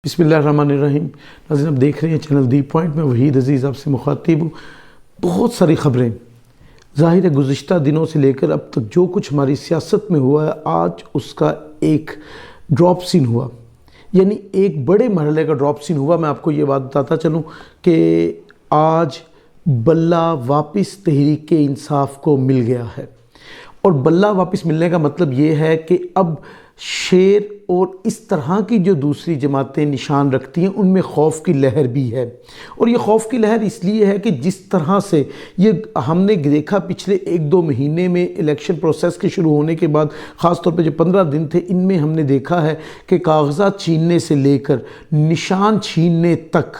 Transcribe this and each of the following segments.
بسم اللہ الرحمن الرحیم۔ ناظرین، آپ دیکھ رہے ہیں چینل دی پوائنٹ میں وحید عزیز آپ سے مخاطب ہوں۔ بہت ساری خبریں ظاہر ہے گزشتہ دنوں سے لے کر اب تک جو کچھ ہماری سیاست میں ہوا ہے، آج اس کا ایک ڈراپ سین ہوا، یعنی ایک بڑے مرحلے کا ڈراپ سین ہوا۔ میں آپ کو یہ بات بتاتا چلوں کہ آج بلہ واپس تحریک انصاف کو مل گیا ہے، اور بلہ واپس ملنے کا مطلب یہ ہے کہ اب شیر اور اس طرح کی جو دوسری جماعتیں نشان رکھتی ہیں ان میں خوف کی لہر بھی ہے۔ اور یہ خوف کی لہر اس لیے ہے کہ جس طرح سے یہ ہم نے دیکھا پچھلے 1-2 مہینے میں الیکشن پروسیس کے شروع ہونے کے بعد، خاص طور پہ جو 15 دن تھے، ان میں ہم نے دیکھا ہے کہ کاغذات چھیننے سے لے کر نشان چھیننے تک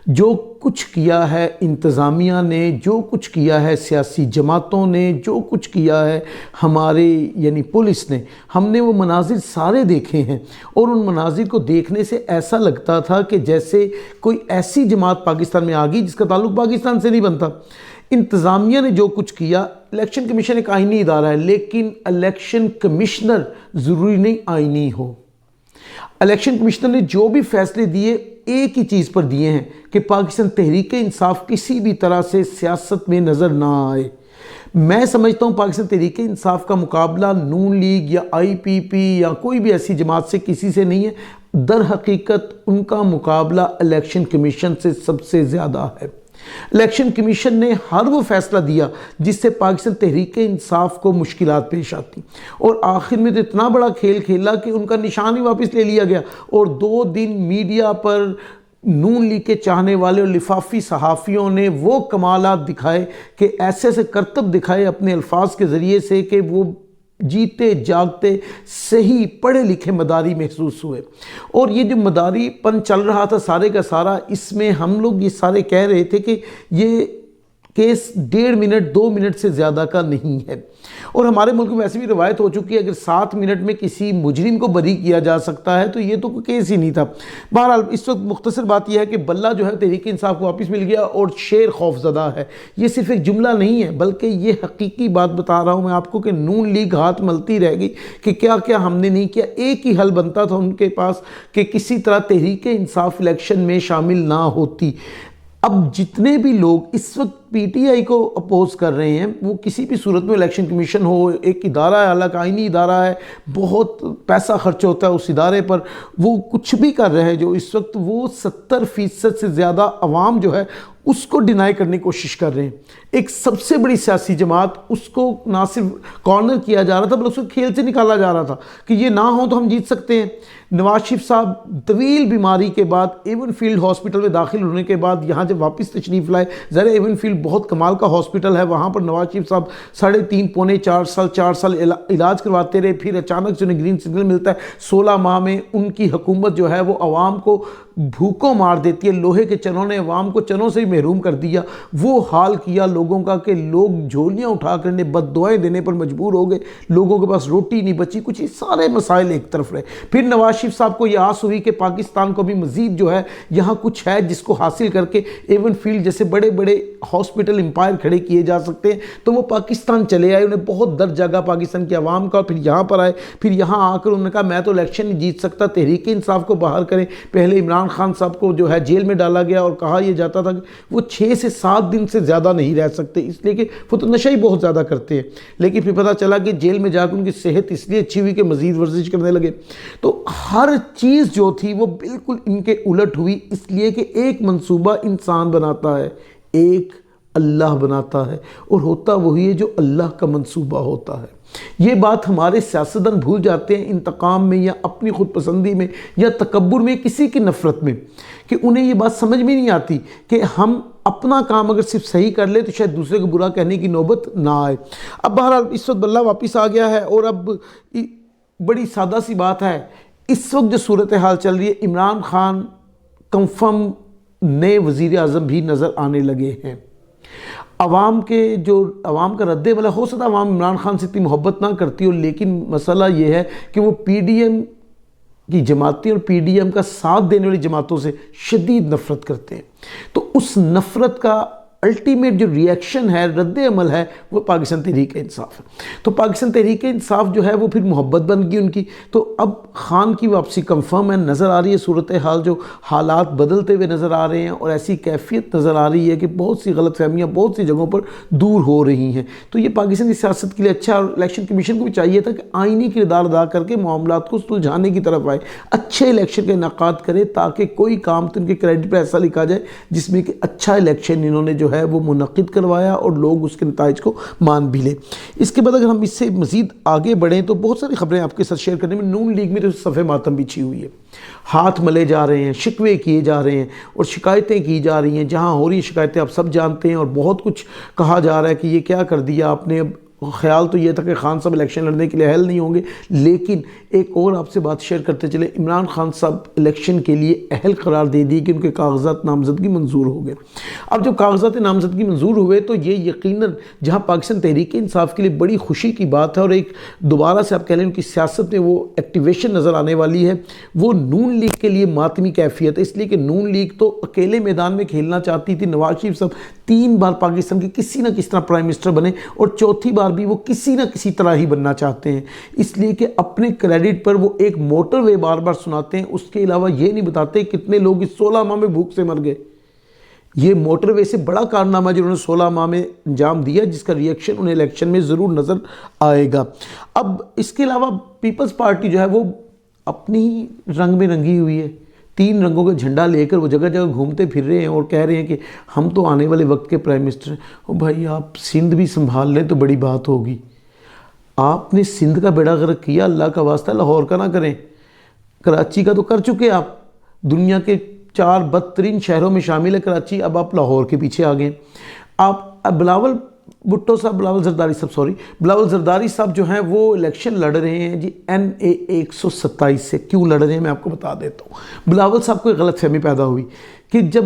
جو کچھ کیا ہے انتظامیہ نے، جو کچھ کیا ہے سیاسی جماعتوں نے، جو کچھ کیا ہے ہمارے یعنی پولیس نے، ہم نے وہ مناظر سارے دیکھے ہیں۔ اور ان مناظر کو دیکھنے سے ایسا لگتا تھا کہ جیسے کوئی ایسی جماعت پاکستان میں آ گئی جس کا تعلق پاکستان سے نہیں بنتا۔ انتظامیہ نے جو کچھ کیا، الیکشن کمیشن ایک آئینی ادارہ ہے، لیکن الیکشن کمشنر ضروری نہیں آئینی ہو۔ الیکشن کمیشنر نے جو بھی فیصلے دیے ایک ہی چیز پر دیے ہیں کہ پاکستان تحریک انصاف کسی بھی طرح سے سیاست میں نظر نہ آئے۔ میں سمجھتا ہوں پاکستان تحریک انصاف کا مقابلہ نون لیگ یا IPP یا کوئی بھی ایسی جماعت سے کسی سے نہیں ہے، در حقیقت ان کا مقابلہ الیکشن کمیشن سے سب سے زیادہ ہے۔ الیکشن کمیشن نے ہر وہ فیصلہ دیا جس سے پاکستان تحریک انصاف کو مشکلات پیش آتی، اور آخر میں تو اتنا بڑا کھیل کھیلا کہ ان کا نشان ہی واپس لے لیا گیا، اور 2 دن میڈیا پر نون لیگ کے چاہنے والے اور لفافی صحافیوں نے وہ کمالات دکھائے کہ ایسے ایسے کرتب دکھائے اپنے الفاظ کے ذریعے سے کہ وہ جیتے جاگتے صحیح پڑھے لکھے مداری محسوس ہوئے۔ اور یہ جو مداری پن چل رہا تھا سارے کا سارا، اس میں ہم لوگ یہ سارے کہہ رہے تھے کہ یہ کیس 1.5 منٹ 2 منٹ سے زیادہ کا نہیں ہے، اور ہمارے ملک میں ویسے بھی روایت ہو چکی ہے اگر 7 منٹ میں کسی مجرم کو بری کیا جا سکتا ہے تو یہ تو کوئی کیس ہی نہیں تھا۔ بہرحال اس وقت مختصر بات یہ ہے کہ بلہ جو ہے تحریک انصاف کو واپس مل گیا اور شیر خوف زدہ ہے۔ یہ صرف ایک جملہ نہیں ہے بلکہ یہ حقیقی بات بتا رہا ہوں میں آپ کو کہ نون لیگ ہاتھ ملتی رہ گئی کہ کیا کیا ہم نے نہیں کیا۔ ایک ہی حل بنتا تھا ان کے پاس کہ کسی طرح تحریک انصاف الیکشن میں شامل نہ ہوتی۔ اب جتنے بھی لوگ اس وقت PTI کو اپوز کر رہے ہیں، وہ کسی بھی صورت میں الیکشن کمیشن ہو، ایک ادارہ ہے، الگ آئینی ادارہ ہے، بہت پیسہ خرچ ہوتا ہے اس ادارے پر، وہ کچھ بھی کر رہے ہیں جو اس وقت وہ 70% سے زیادہ عوام جو ہے اس کو ڈینائی کرنے کی کوشش کر رہے ہیں۔ ایک سب سے بڑی سیاسی جماعت، اس کو نہ صرف کارنر کیا جا رہا تھا بلکہ اس کو کھیل سے نکالا جا رہا تھا کہ یہ نہ ہو تو ہم جیت سکتے ہیں۔ نواز شریف صاحب طویل بیماری کے بعد ایون فیلڈ ہاسپٹل میں داخل ہونے کے بعد یہاں جب واپس تشریف لائے، ظاہر ایون فیلڈ بہت کمال کا ہاسپٹل ہے، وہاں پر نواز شریف صاحب 3.5 پونے 4 سال علاج کرواتے رہے، پھر اچانک سے انہیں گرین سگنل ملتا ہے۔ 16 ماہ میں ان کی حکومت جو ہے وہ عوام کو بھوکوں مار دیتی ہے، لوہے کے چنوں نے عوام کو چنوں سے ہی محروم کر دیا۔ وہ حال کیا لوگوں کا کہ لوگ جھولیاں اٹھا کر انہیں بد دعائیں دینے پر مجبور ہو گئے، لوگوں کے پاس روٹی نہیں بچی، کچھ یہ سارے مسائل ایک طرف رہے۔ پھر نواز شریف صاحب کو یہ آس ہوئی کہ پاکستان کو بھی مزید جو ہے یہاں کچھ ہے جس کو حاصل کر کے ایون فیلڈ جیسے بڑے بڑے ہاسپٹل امپائر کھڑے کیے جا سکتے ہیں، تو وہ پاکستان چلے آئے۔ انہیں بہت درد جاگا پاکستان کی عوام کا، پھر یہاں پر آئے، پھر یہاں آ کر انہوں نے کہا میں تو الیکشن نہیں جیت سکتا، تحریک انصاف کو باہر کریں۔ پہلے عمران خان صاحب کو جو ہے جیل میں ڈالا گیا اور کہا یہ جاتا تھا کہ وہ 6 سے 7 دن سے زیادہ نہیں رہ سکتے، اس لیے کہ وہ تو نشہ ہی بہت زیادہ کرتے ہیں۔ لیکن پھر پتہ چلا کہ جیل میں جا کر ان کی صحت اس لیے اچھی ہوئی کہ مزید ورزش کرنے لگے۔ تو ہر چیز جو تھی وہ بالکل ان کے الٹ ہوئی، اس لیے کہ ایک منصوبہ انسان بناتا ہے، ایک اللہ بناتا ہے، اور ہوتا وہی ہے جو اللہ کا منصوبہ ہوتا ہے۔ یہ بات ہمارے سیاستدان بھول جاتے ہیں انتقام میں یا اپنی خود پسندی میں یا تکبر میں، کسی کی نفرت میں، کہ انہیں یہ بات سمجھ میں نہیں آتی کہ ہم اپنا کام اگر صرف صحیح کر لیں تو شاید دوسرے کو برا کہنے کی نوبت نہ آئے۔ اب بہرحال اس وقت بلہ واپس آ گیا ہے، اور اب بڑی سادہ سی بات ہے، اس وقت جو صورتحال چل رہی ہے، عمران خان کنفرم نئے وزیر اعظم بھی نظر آنے لگے ہیں۔ عوام کا رد عمل ہو سکتا ہے عوام عمران خان سے اتنی محبت نہ کرتی ہو، لیکن مسئلہ یہ ہے کہ وہ PDM کی جماعتیں اور PDM کا ساتھ دینے والی جماعتوں سے شدید نفرت کرتے ہیں۔ تو اس نفرت کا الٹیمیٹ جو ریئیکشن ہے، رد عمل ہے، وہ پاکستان تحریک انصاف ہے۔ تو پاکستان تحریک انصاف جو ہے وہ پھر محبت بن گئی ان کی۔ تو اب خان کی واپسی کنفرم ہے، نظر آ رہی ہے صورتحال، جو حالات بدلتے ہوئے نظر آ رہے ہیں اور ایسی کیفیت نظر آ رہی ہے کہ بہت سی غلط فہمیاں بہت سی جگہوں پر دور ہو رہی ہیں۔ تو یہ پاکستان کی سیاست کے لیے اچھا، اور الیکشن کمیشن کو بھی چاہیے تھا کہ آئینی کردار ادا کر کے معاملات کو سلجھانے کی طرف آئے، اچھے الیکشن کا انعقاد کرے، تاکہ کوئی کام تو ان کے کریڈٹ پر ایسا لکھا جائے جس میں کہ اچھا الیکشن انہوں نے جو ہے وہ منعقد کروایا اور لوگ اس کے نتائج کو مان بھی لیں۔ اس کے بعد اگر ہم اس سے مزید آگے بڑھیں تو بہت ساری خبریں آپ کے ساتھ شیئر کرنے میں، نون لیگ میں تو صفحہ ماتم بچھی ہوئی ہے، ہاتھ ملے جا رہے ہیں، شکوے کیے جا رہے ہیں اور شکایتیں کی جا رہی ہیں۔ جہاں ہو رہی شکایتیں آپ سب جانتے ہیں، اور بہت کچھ کہا جا رہا ہے کہ یہ کیا کر دیا آپ نے۔ اب خیال تو یہ تھا کہ خان صاحب الیکشن لڑنے کے لیے اہل نہیں ہوں گے، لیکن ایک اور آپ سے بات شیئر کرتے چلے، عمران خان صاحب الیکشن کے لیے اہل قرار دے دی کہ ان کے کاغذات نامزدگی منظور ہو گئے۔ اب جب کاغذات نامزدگی منظور ہوئے تو یہ یقیناً جہاں پاکستان تحریک انصاف کے لیے بڑی خوشی کی بات ہے، اور ایک دوبارہ سے آپ کہہ لیں ان کی سیاست میں وہ ایکٹیویشن نظر آنے والی ہے، وہ نون لیگ کے لیے ماتمی کیفیت ہے، اس لیے کہ نون لیگ تو اکیلے میدان میں کھیلنا چاہتی تھی۔ نواز شریف صاحب 3 بار پاکستان کے کسی نہ کسی طرح پرائم منسٹر بنے، اور چوتھی بار بھی وہ کسی نہ کسی طرح ہی بننا چاہتے ہیں، اس لیے کہ اپنے کریڈٹ پر وہ ایک موٹر وے بار بار سناتے ہیں، اس کے علاوہ یہ نہیں بتاتے کتنے لوگ اس 16 ماہ میں بھوک سے مر گئے۔ یہ موٹر وے سے بڑا کارنامہ جو انہوں نے 16 ماہ میں انجام دیا، جس کا ریئیکشن انہیں الیکشن میں ضرور نظر آئے گا۔ اب اس کے علاوہ پیپلز پارٹی جو ہے وہ اپنی رنگ میں رنگی ہوئی ہے، 3 رنگوں کا جھنڈا لے کر وہ جگہ جگہ گھومتے پھر رہے ہیں اور کہہ رہے ہیں کہ ہم تو آنے والے وقت کے پرائم منسٹر ہیں۔ او بھائی، آپ سندھ بھی سنبھال لیں تو بڑی بات ہوگی۔ آپ نے سندھ کا بیڑا غرق کیا، اللہ کا واسطہ لاہور کا نہ کریں۔ کراچی کا تو کر چکے آپ، دنیا کے 4 بدترین شہروں میں شامل ہے کراچی، اب آپ لاہور کے پیچھے آ گئے۔ آپ بلاول زرداری صاحب جو ہیں وہ الیکشن لڑ رہے ہیں جی NA 127 سے۔ کیوں لڑ رہے ہیں میں آپ کو بتا دیتا ہوں۔ بلاول صاحب کو ایک غلط فہمی پیدا ہوئی کہ جب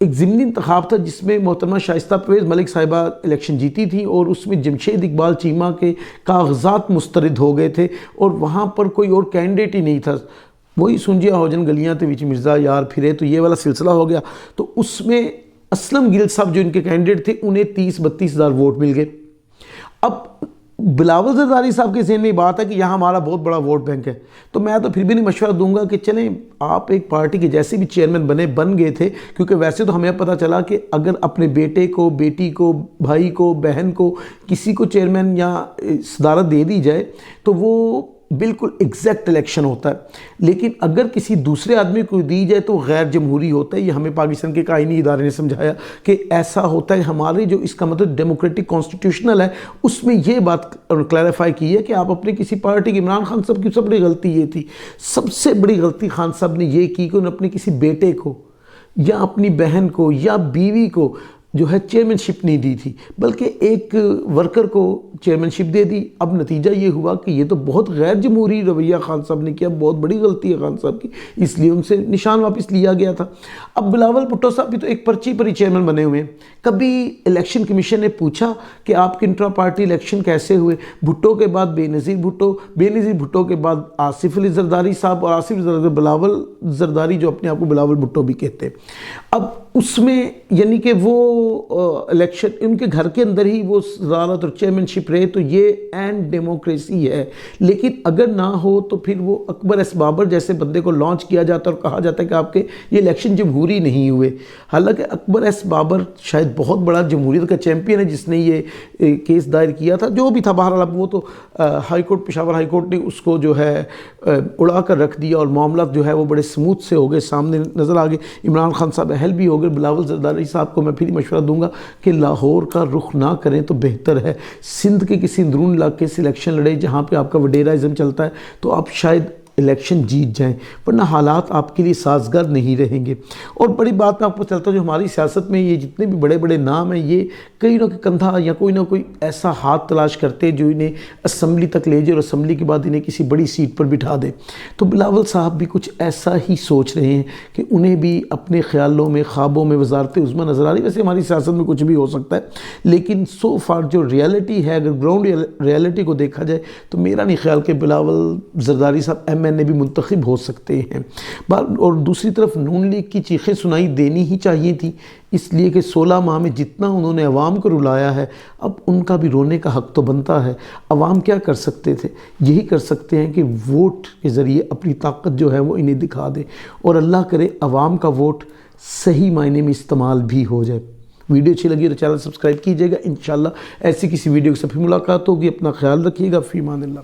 ایک ضمنی انتخاب تھا جس میں محترمہ شائستہ پرویز ملک صاحبہ الیکشن جیتی تھی، اور اس میں جمشید اقبال چیمہ کے کاغذات مسترد ہو گئے تھے، اور وہاں پر کوئی اور کینڈیڈیٹ ہی نہیں تھا، وہی سنجیا ہوجن گلیاں تھے وچ مرزا یار پھرے، تو یہ والا سلسلہ ہو گیا۔ تو اس میں اسلم گل صاحب جو ان کے کینڈیڈیٹ تھے انہیں 30-32 ہزار ووٹ مل گئے۔ اب بلاول زرداری صاحب کے ذہن میں بات ہے کہ یہاں ہمارا بہت بڑا ووٹ بینک ہے، تو میں تو پھر بھی نہیں مشورہ دوں گا کہ چلیں آپ ایک پارٹی کے جیسے بھی چیئرمین بن گئے تھے، کیونکہ ویسے تو ہمیں پتہ چلا کہ اگر اپنے بیٹے کو، بیٹی کو، بھائی کو، بہن کو کسی کو چیئرمین یا صدارت دے دی جائے تو وہ بالکل ایگزیکٹ الیکشن ہوتا ہے، لیکن اگر کسی دوسرے آدمی کو دی جائے تو غیر جمہوری ہوتا ہے۔ یہ ہمیں پاکستان کے آئینی ادارے نے سمجھایا کہ ایسا ہوتا ہے۔ ہمارے جو اس کا مطلب ڈیموکریٹک کانسٹیٹیوشنل ہے، اس میں یہ بات کلیریفائی کی ہے کہ آپ اپنے کسی پارٹی کے، عمران خان صاحب کی سب سے بڑی غلطی یہ تھی، سب سے بڑی غلطی خان صاحب نے یہ کی کہ انہوں نے اپنے کسی بیٹے کو یا اپنی بہن کو یا بیوی کو جو ہے چیئرمین شپ نہیں دی تھی، بلکہ ایک ورکر کو چیئرمین شپ دے دی۔ اب نتیجہ یہ ہوا کہ یہ تو بہت غیر جمہوری رویہ خان صاحب نے کیا، بہت بڑی غلطی ہے خان صاحب کی، اس لیے ان سے نشان واپس لیا گیا تھا۔ اب بلاول بھٹو صاحب بھی تو ایک پرچی پر ہی چیئرمین بنے ہوئے ہیں۔ کبھی الیکشن کمیشن نے پوچھا کہ آپ کے انٹرا پارٹی الیکشن کیسے ہوئے؟ بھٹو کے بعد بے نظیر بھٹو کے بعد آصف علی زرداری صاحب، اور آصف علی بلاول زرداری جو اپنے آپ کو بلاول بھٹو بھی کہتے ہیں۔ اب اس میں یعنی کہ وہ الیکشن ان کے گھر کے اندر ہی وہ صدارت اور چیئرمین شپ رہے، تو یہ اینڈ ڈیموکریسی ہے۔ لیکن اگر نہ ہو تو پھر وہ اکبر ایس بابر جیسے بندے کو لانچ کیا جاتا ہے اور کہا جاتا ہے کہ آپ کے یہ الیکشن جمہوری نہیں ہوئے، حالانکہ اکبر ایس بابر شاید بہت بڑا جمہوریت کا چیمپئن ہے جس نے یہ کیس دائر کیا تھا، جو بھی تھا بہرحال اب وہ تو high court, Peshawar high court نے اس کو جو ہے اڑا کر رکھ دیا، اور معاملات جو ہے وہ بڑے سموتھ سے ہو گئے، سامنے نظر آ گئے۔ عمران خان صاحب اہل بھی ہو گئے۔ بلاول زرداری صاحب کو میں پھر مشورہ دوں گا کہ لاہور کا رخ نہ کریں تو بہتر ہے، سندھ کے کسی اندرون علاقے سے الیکشن لڑے جہاں پہ آپ کا وڈیراازم چلتا ہے، تو آپ شاید الیکشن جیت جائیں، ورنہ حالات آپ کے لیے سازگار نہیں رہیں گے۔ اور بڑی بات میں آپ کو چلتا ہوں، جو ہماری سیاست میں یہ جتنے بھی بڑے بڑے نام ہیں، یہ کئی نہ کندھا یا کوئی نہ کوئی ایسا ہاتھ تلاش کرتے جو انہیں اسمبلی تک لے جائے اور اسمبلی کے بعد انہیں کسی بڑی سیٹ پر بٹھا دے۔ تو بلاول صاحب بھی کچھ ایسا ہی سوچ رہے ہیں کہ انہیں بھی اپنے خیالوں میں، خوابوں میں وزارت عظمیٰ نظر آ رہی ہے۔ ویسے ہماری سیاست میں کچھ بھی ہو سکتا ہے، لیکن سو فار جو ریالٹی ہے، اگر گراؤنڈ ریالٹی کو دیکھا جائے تو میرا نہیں خیال کہ بلاول زرداری صاحب این اے بھی منتخب ہو سکتے ہیں۔ اور دوسری طرف نون لیگ کی چیخیں سنائی دینی ہی چاہیے تھی، اس لیے کہ 16 ماہ میں جتنا انہوں نے عوام کو رلایا ہے، اب ان کا بھی رونے کا حق تو بنتا ہے۔ عوام کیا کر سکتے تھے؟ یہی کر سکتے ہیں کہ ووٹ کے ذریعے اپنی طاقت جو ہے وہ انہیں دکھا دیں، اور اللہ کرے عوام کا ووٹ صحیح معنی میں استعمال بھی ہو جائے۔ ویڈیو اچھی لگی تو چینل سبسکرائب کیجیے گا۔ انشاءاللہ ایسی کسی ویڈیو سے پھر ملاقات ہوگی۔ اپنا خیال رکھیے گا۔ فی امان اللہ۔